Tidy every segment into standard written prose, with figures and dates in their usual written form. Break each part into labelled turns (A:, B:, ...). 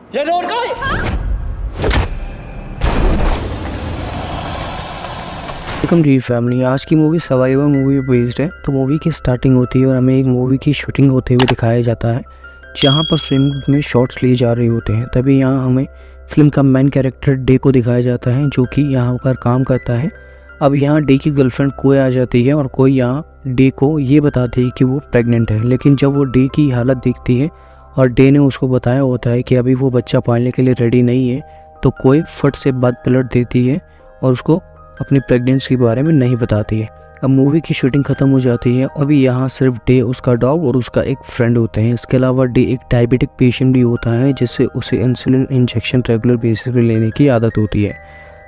A: อย่าโดนก้อย
B: welcome जी family. आज की movie survivor movie पे बेस्ड है। तो मूवी की स्टार्टिंग होती है और हमें एक मूवी की शूटिंग होते हुए दिखाया जाता है, जहाँ पर स्विमिंग में शॉट्स लिए जा रहे होते हैं। तभी यहाँ हमें फिल्म का मेन कैरेक्टर डे को दिखाया जाता है, जो कि यहाँ पर काम करता है। अब यहाँ डे की गर्लफ्रेंड कोई आ जाती है और कोई यहाँ डे को ये बताती है कि वो प्रेग्नेंट है। लेकिन जब वो डे की हालत देखती है और डे ने उसको बताया होता है कि अभी वो बच्चा पालने के लिए रेडी नहीं है, तो कोई फट से बात पलट देती है और उसको अपनी प्रेगनेंसी के बारे में नहीं बताती है। अब मूवी की शूटिंग ख़त्म हो जाती है। अभी यहाँ सिर्फ डे, उसका डॉग और उसका एक फ्रेंड होते हैं। इसके अलावा डे एक डायबिटिक पेशेंट भी होता है, जिससे उसे इंसुलिन इंजेक्शन रेगुलर बेसिस पे लेने की आदत होती है।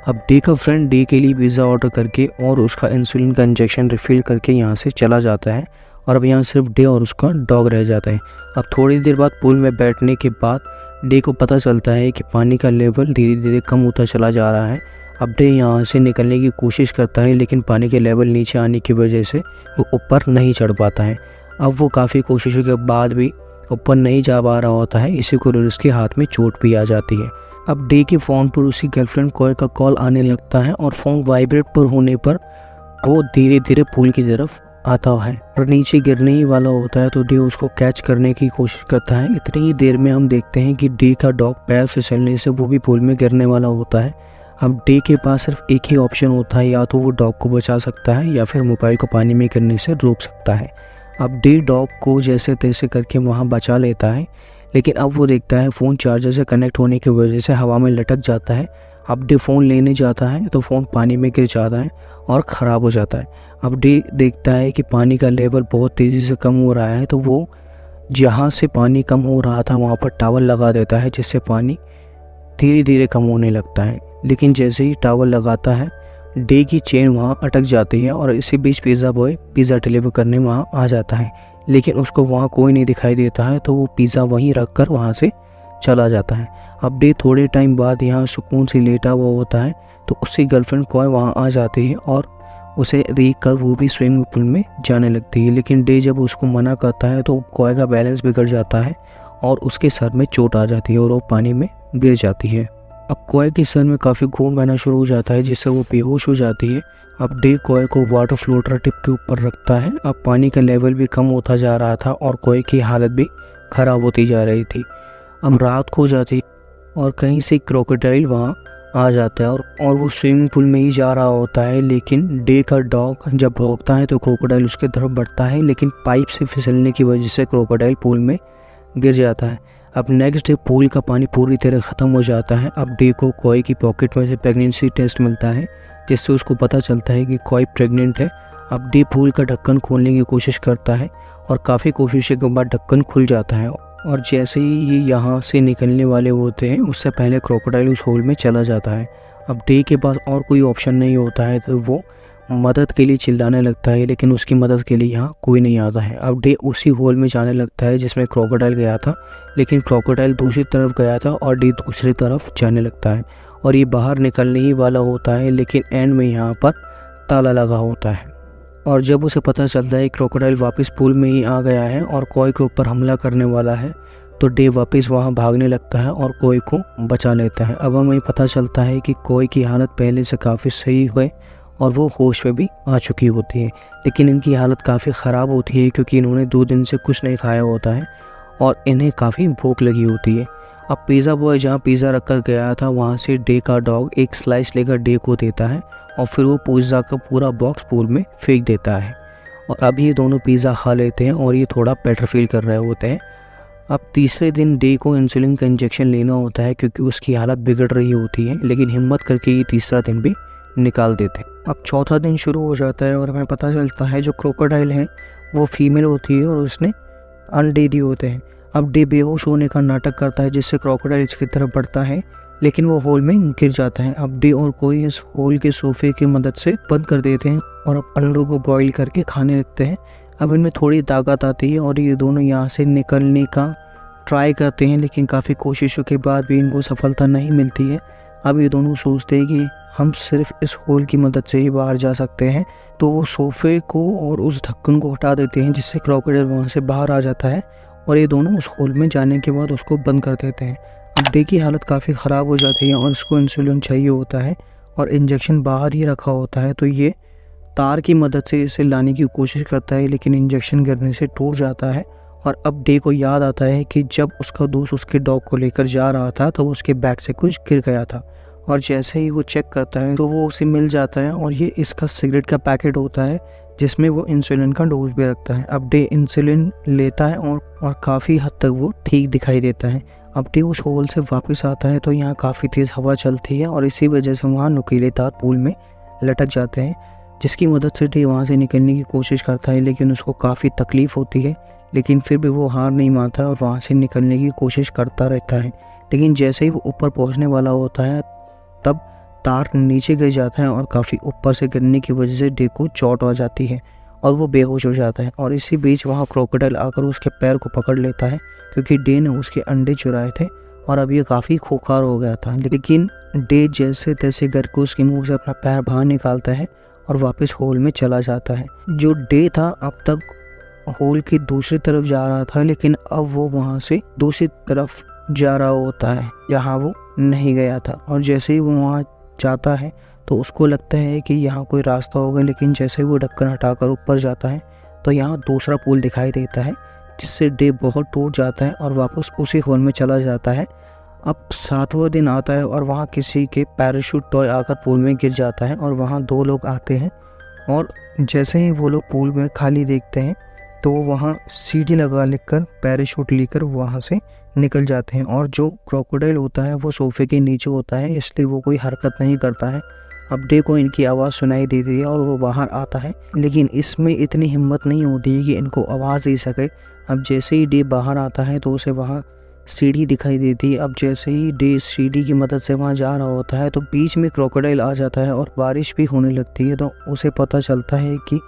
B: अब डे का फ्रेंड डे के लिए पिज़्ज़ा ऑर्डर करके और उसका इंसुलिन का इंजेक्शन रिफ़िल करके यहाँ से चला जाता है और अब यहाँ सिर्फ डे और उसका डॉग रह जाता है। अब थोड़ी देर बाद पूल में बैठने के बाद डे को पता चलता है कि पानी का लेवल धीरे धीरे कम होता चला जा रहा है। अब डे यहाँ से निकलने की कोशिश करता है, लेकिन पानी के लेवल नीचे आने की वजह से वो ऊपर नहीं चढ़ पाता है। अब वो काफ़ी कोशिशों के बाद भी ऊपर नहीं जा पा रहा होता है। इसी को उसके हाथ में चोट भी आ जाती है। अब डे के फ़ोन पर उसकी गर्लफ्रेंड कोय का कॉल आने लगता है और फ़ोन वाइब्रेट पर होने पर वो धीरे धीरे पुल की तरफ आता है और नीचे गिरने ही वाला होता है। तो डे उसको कैच करने की कोशिश करता है। इतनी ही देर में हम देखते हैं कि डे का डॉग पैर फिसलने से वो भी पुल में गिरने वाला होता है। अब डे के पास सिर्फ एक ही ऑप्शन होता है, या तो वो डॉग को बचा सकता है या फिर मोबाइल को पानी में गिरने से रोक सकता है। अब डे डॉग को जैसे तैसे करके वहाँ बचा लेता है, लेकिन अब वो देखता है फ़ोन चार्जर से कनेक्ट होने की वजह से हवा में लटक जाता है। अब डे फ़ोन लेने जाता है तो फ़ोन पानी में गिर जाता है और ख़राब हो जाता है। अब डे देखता है कि पानी का लेवल बहुत तेज़ी से कम हो रहा है, तो वो जहाँ से पानी कम हो रहा था वहाँ पर टावल लगा देता है, जिससे पानी धीरे धीरे कम होने लगता है। लेकिन जैसे ही टावल लगाता है, डे की चेन वहाँ अटक जाती है और इसी बीच पिज़्ज़ा बॉय पिज़्ज़ा डिलीवर करने वहाँ आ जाता है, लेकिन उसको वहाँ कोई नहीं दिखाई देता है। तो वो पिज़्ज़ा वहीं रख कर वहाँ से चला जाता है। अब डे थोड़े टाइम बाद यहाँ सुकून से लेटा हुआ होता है, तो उसकी गर्लफ्रेंड कोय वहाँ आ जाती है और उसे देख कर वो भी स्विमिंग पूल में जाने लगती है। लेकिन डे जब उसको मना करता है तो कोय का बैलेंस बिगड़ जाता है और उसके सर में चोट आ जाती है और वो पानी में गिर जाती है। अब कोय के सर में काफ़ी खून बहना शुरू हो जाता है, जिससे वो बेहोश हो जाती है। अब डे कोय को वाटर फ्लोटर टिप के ऊपर रखता है। अब पानी का लेवल भी कम होता जा रहा था और कोय की हालत भी ख़राब होती जा रही थी। अब रात को जाती और कहीं से क्रोकोडाइल वहाँ आ जाता है और वो स्विमिंग पूल में ही जा रहा होता है। लेकिन डे का डॉग जब भौंकता है तो क्रोकोडाइल उसके तरफ बढ़ता है, लेकिन पाइप से फिसलने की वजह से क्रोकोडाइल पूल में गिर जाता है। अब नेक्स्ट डे पूल का पानी पूरी तरह ख़त्म हो जाता है। अब डे को कोय की पॉकेट में से प्रेगनेंसी टेस्ट मिलता है, जिससे उसको पता चलता है कि कोय प्रेग्नेंट है। अब डे पूल का ढक्कन खोलने की कोशिश करता है और काफ़ी कोशिशों के बाद ढक्कन खुल जाता है और जैसे ही ये यहाँ से निकलने वाले होते हैं, उससे पहले क्रोकोडाइल उस होल में चला जाता है। अब डे के पास और कोई ऑप्शन नहीं होता है, तो वो मदद के लिए चिल्लाने लगता है, लेकिन उसकी मदद के लिए यहाँ कोई नहीं आता है। अब डे उसी होल में जाने लगता है जिसमें क्रोकोडाइल गया था, लेकिन क्रोकोडाइल दूसरी तरफ गया था और डे दूसरी तरफ जाने लगता है और ये बाहर निकलने ही वाला होता है, लेकिन एंड में यहाँ पर ताला लगा होता है। और जब उसे पता चलता है क्रोकोडाइल वापस पूल में ही आ गया है और कोय के ऊपर हमला करने वाला है, तो डे वापस वहाँ भागने लगता है और कोय को बचा लेता है। अब हमें पता चलता है कि कोय की हालत पहले से काफ़ी सही है और वो होश में भी आ चुकी होती है, लेकिन इनकी हालत काफ़ी ख़राब होती है क्योंकि इन्होंने 2 दिन से कुछ नहीं खाया होता है और इन्हें काफ़ी भूख लगी होती है। अब पिज़्ज़ा बॉय जहाँ पिज़्ज़ा रख कर गया था, वहाँ से डे का डॉग एक स्लाइस लेकर डे को देता है और फिर वो पिज़्ज़ा का पूरा बॉक्स पूल में फेंक देता है और अब ये दोनों पिज़्ज़ा खा लेते हैं और ये थोड़ा बेटर फील कर रहे होते हैं। अब तीसरे दिन डे को इंसुलिन का इंजेक्शन लेना होता है क्योंकि उसकी हालत बिगड़ रही होती है, लेकिन हिम्मत करके ये तीसरा दिन भी निकाल देते हैं। अब चौथा दिन शुरू हो जाता है और हमें पता चलता है जो क्रोकोडाइल है वो फीमेल होती है और उसने अंडे दिए होते हैं। अब डे बेहोश होने का नाटक करता है, जिससे क्रोकोडाइल इसकी तरफ बढ़ता है, लेकिन वो होल में गिर जाता है। अब डे और कोई इस होल के सोफे की मदद से बंद कर देते हैं और अब अंडों को बॉईल करके खाने लगते हैं। अब इनमें थोड़ी ताकत आती है और ये दोनों यहाँ से निकलने का ट्राई करते हैं, लेकिन काफ़ी कोशिशों के बाद भी इनको सफलता नहीं मिलती है। अब ये दोनों सोचते हैं कि हम सिर्फ इस होल की मदद से ही बाहर जा सकते हैं, तो वो सोफे को और उस ढक्कन को हटा देते हैं, जिससे क्रोकोडाइल वहाँ से बाहर आ जाता है और ये दोनों उस होल में जाने के बाद उसको बंद कर देते हैं। अब डे की हालत काफ़ी ख़राब हो जाती है और उसको इंसुलिन चाहिए होता है और इंजेक्शन बाहर ही रखा होता है, तो ये तार की मदद से इसे लाने की कोशिश करता है, लेकिन इंजेक्शन गिरने से टूट जाता है। और अब डे को याद आता है कि जब उसका दोस्त उसके डॉग को लेकर जा रहा था तो उसके बैग से कुछ गिर गया था, और जैसे ही वो चेक करता है तो वो उसे मिल जाता है और ये इसका सिगरेट का पैकेट होता है जिसमें वो इंसुलिन का डोज भी रखता है। अब डे इंसुलिन लेता है और काफ़ी हद तक वो ठीक दिखाई देता है। अब डे उस होल से वापस आता है तो यहाँ काफ़ी तेज़ हवा चलती है और इसी वजह से वहाँ नुकीले तार पूल में लटक जाते हैं, जिसकी मदद से डे वहाँ से निकलने की कोशिश करता है, लेकिन उसको काफ़ी तकलीफ़ होती है। लेकिन फिर भी वो हार नहीं मानता और वहाँ से निकलने की कोशिश करता रहता है। लेकिन जैसे ही वो ऊपर पहुँचने वाला होता है तब तार नीचे गिर जाता है और काफ़ी ऊपर से गिरने की वजह से डे को चोट आ जाती है और वो बेहोश हो जाता है। और इसी बीच वहाँ क्रोकोडाइल आकर उसके पैर को पकड़ लेता है, क्योंकि डे ने उसके अंडे चुराए थे और अब ये काफ़ी खोखार हो गया था। लेकिन डे जैसे तैसे करके उसके मुंह से अपना पैर बाहर निकालता है और वापस होल में चला जाता है। जो डे था अब तक होल की दूसरी तरफ जा रहा था, लेकिन अब वो वहाँ से दूसरी तरफ जा रहा होता है जहाँ वो नहीं गया था। और जैसे ही वो वहाँ जाता है तो उसको लगता है कि यहाँ कोई रास्ता होगा, लेकिन जैसे ही वो ढक्कन हटाकर ऊपर जाता है तो यहाँ दूसरा पुल दिखाई देता है, जिससे डे बहुत टूट जाता है और वापस उसी होल में चला जाता है। अब 7वां दिन आता है और वहाँ किसी के पैराशूट टॉय आकर पूल में गिर जाता है और वहाँ 2 लोग आते हैं, और जैसे ही वो लोग पूल में खाली देखते हैं तो वहाँ सीढ़ी लगा लेकर पैराशूट लेकर वहाँ से निकल जाते हैं। और जो क्रोकोडाइल होता है वो सोफे के नीचे होता है, इसलिए वो कोई हरकत नहीं करता है। अब डे को इनकी आवाज़ सुनाई देती है और वो बाहर आता है, लेकिन इसमें इतनी हिम्मत नहीं होती है कि इनको आवाज़ दे सके। अब जैसे ही डे बाहर आता है तो उसे वहाँ सीढ़ी दिखाई देती है। अब जैसे ही डे सीढ़ी की मदद से वहाँ जा रहा होता है तो बीच में क्रोकोडाइल आ जाता है और बारिश भी होने लगती है, तो उसे पता चलता है कि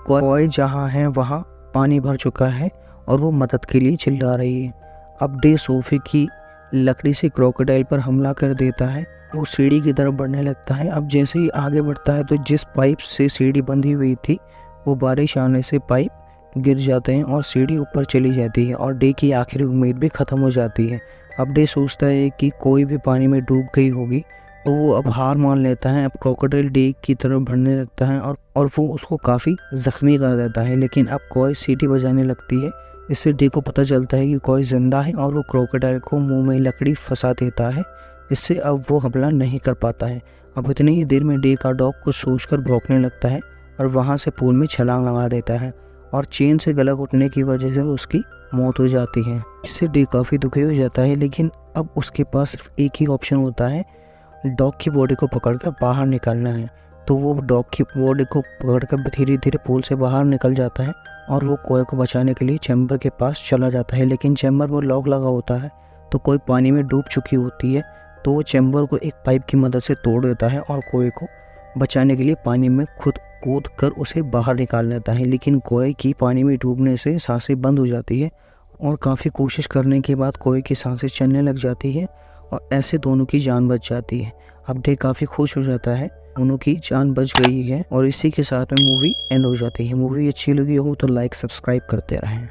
B: कॉय जहाँ है वहाँ पानी भर चुका है और वो मदद के लिए चिल्ला रही है। अब डे सोफे की लकड़ी से क्रोकोडाइल पर हमला कर देता है, वो सीढ़ी की तरफ बढ़ने लगता है। अब जैसे ही आगे बढ़ता है तो जिस पाइप से सीढ़ी बंधी हुई थी वो बारिश आने से पाइप गिर जाते हैं और सीढ़ी ऊपर चली जाती है और डे की आखिरी उम्मीद भी ख़त्म हो जाती है। अब डे सोचता है कि कोई भी पानी में डूब गई होगी, तो वो अब हार मान लेता है। अब क्रोकोडाइल डे की तरफ बढ़ने लगता है और वो उसको काफ़ी ज़ख्मी कर देता है, लेकिन अब कॉय सीटी बजाने लगती है। इससे डे को पता चलता है कि कॉय ज़िंदा है और वो क्रोकोडाइल को मुंह में लकड़ी फंसा देता है, इससे अब वो हमला नहीं कर पाता है। अब इतनी ही देर में डे का डॉग कुछ सोचकर भौंकने लगता है और वहाँ से पूल में छलांग लगा देता है और चेन से गला घुटने की वजह से उसकी मौत हो जाती है। इससे डे काफ़ी दुखी हो जाता है, लेकिन अब उसके पास सिर्फ एक ही ऑप्शन होता है, डॉग की बॉडी को पकड़कर बाहर निकलना है। तो वो डॉग की बॉडी को पकड़कर धीरे धीरे पूल से बाहर निकल जाता है और वो कॉय को बचाने के लिए चैम्बर के पास चला जाता है, लेकिन चैम्बर पर लॉक लगा होता है तो कॉय पानी में डूब चुकी होती है। तो वो चैम्बर को एक पाइप की मदद से तोड़ देता है और कॉय को बचाने के लिए पानी में खुद कूद कर उसे बाहर निकाल लेता है, लेकिन कॉय की पानी में डूबने से सांसें बंद हो जाती है और काफ़ी कोशिश करने के बाद कॉय की सांसें चलने लग जाती है और ऐसे दोनों की जान बच जाती है। अब डे काफ़ी खुश हो जाता है, दोनों की जान बच गई है और इसी के साथ में मूवी एंड हो जाती है। मूवी अच्छी लगी हो तो लाइक सब्सक्राइब करते रहें।